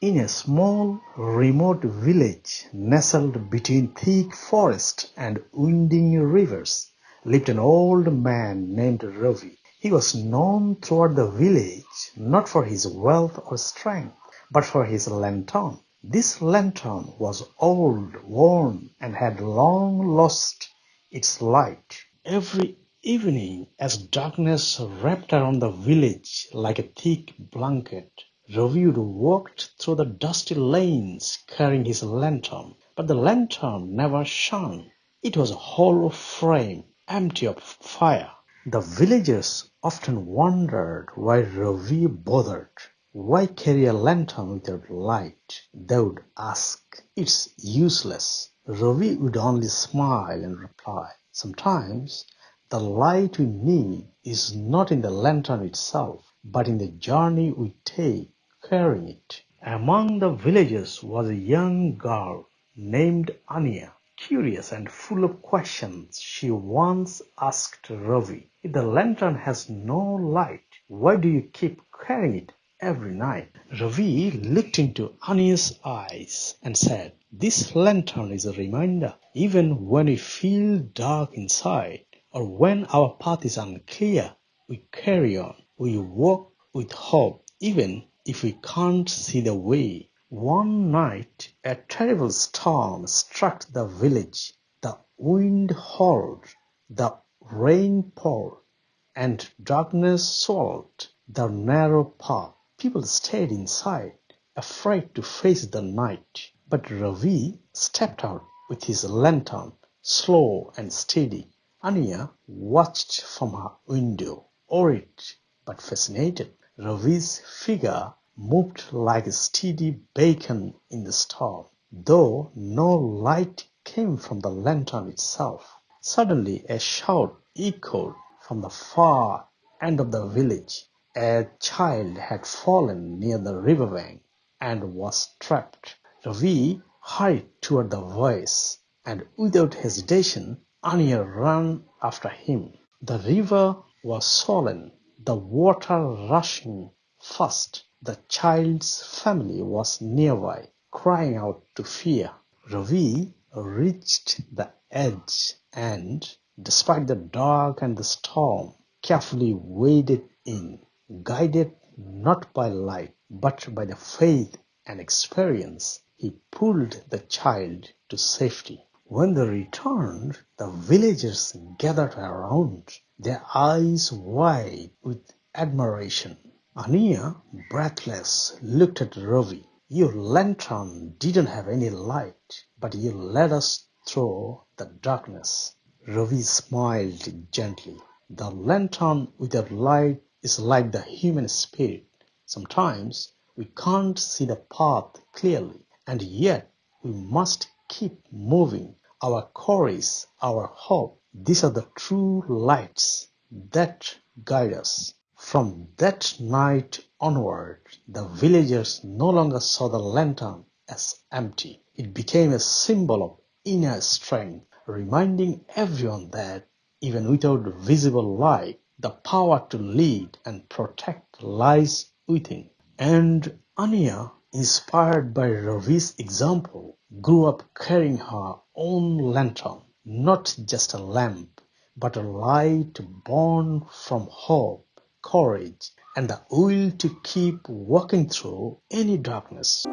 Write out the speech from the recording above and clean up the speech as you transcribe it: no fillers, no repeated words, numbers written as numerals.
In a small, remote village nestled between thick forest and winding rivers lived an old man named Ravi. He was known throughout the village not for his wealth or strength, but for his lantern. This lantern was old, worn, and had long lost its light. Every evening, as darkness wrapped around the village like a thick blanket, Ravi walked through the dusty lanes carrying his lantern. But the lantern never shone. It was a hollow frame, empty of fire. The villagers often wondered why Ravi bothered. Why carry a lantern without light? They would ask. It's useless. Ravi would only smile and reply. Sometimes the light we need is not in the lantern itself, but in the journey we take carrying it. Among the villagers was a young girl named Anya. Curious and full of questions, she once asked Ravi, "If the lantern has no light, why do you keep carrying it every night?" Ravi looked into Anya's eyes and said, "This lantern is a reminder. Even when we feel dark inside, or when our path is unclear, we carry on. We walk with hope, even if we can't see the way." One night, a terrible storm struck the village. The wind howled, the rain poured, and darkness swallowed the narrow path. People stayed inside, afraid to face the night. But Ravi stepped out with his lantern, slow and steady. Anya watched from her window, worried but fascinated. Ravi's figure moved like a steady beacon in the storm, though no light came from the lantern itself. Suddenly a shout echoed from the far end of the village. A child had fallen near the riverbank and was trapped. Ravi hurried toward the voice, and without hesitation Anya ran after him. The river was swollen, the water rushing fast. The child's family was nearby, crying out to fear. Ravi reached the edge and, despite the dark and the storm, carefully waded in, guided not by light but by the faith and experience. He pulled the child to safety. When they returned, the villagers gathered around, their eyes wide with admiration. Ania, breathless, looked at Ravi. "Your lantern didn't have any light, but you led us through the darkness." Ravi smiled gently. "The lantern without light is like the human spirit. Sometimes we can't see the path clearly, and yet we must keep moving. Our courage, our hope, these are the true lights that guide us." From that night onward, the villagers no longer saw the lantern as empty. It became a symbol of inner strength, reminding everyone that even without visible light, the power to lead and protect lies within. And Anya, inspired by Ravi's example, grew up carrying her own lantern, not just a lamp, but a light born from hope, courage, and the will to keep walking through any darkness.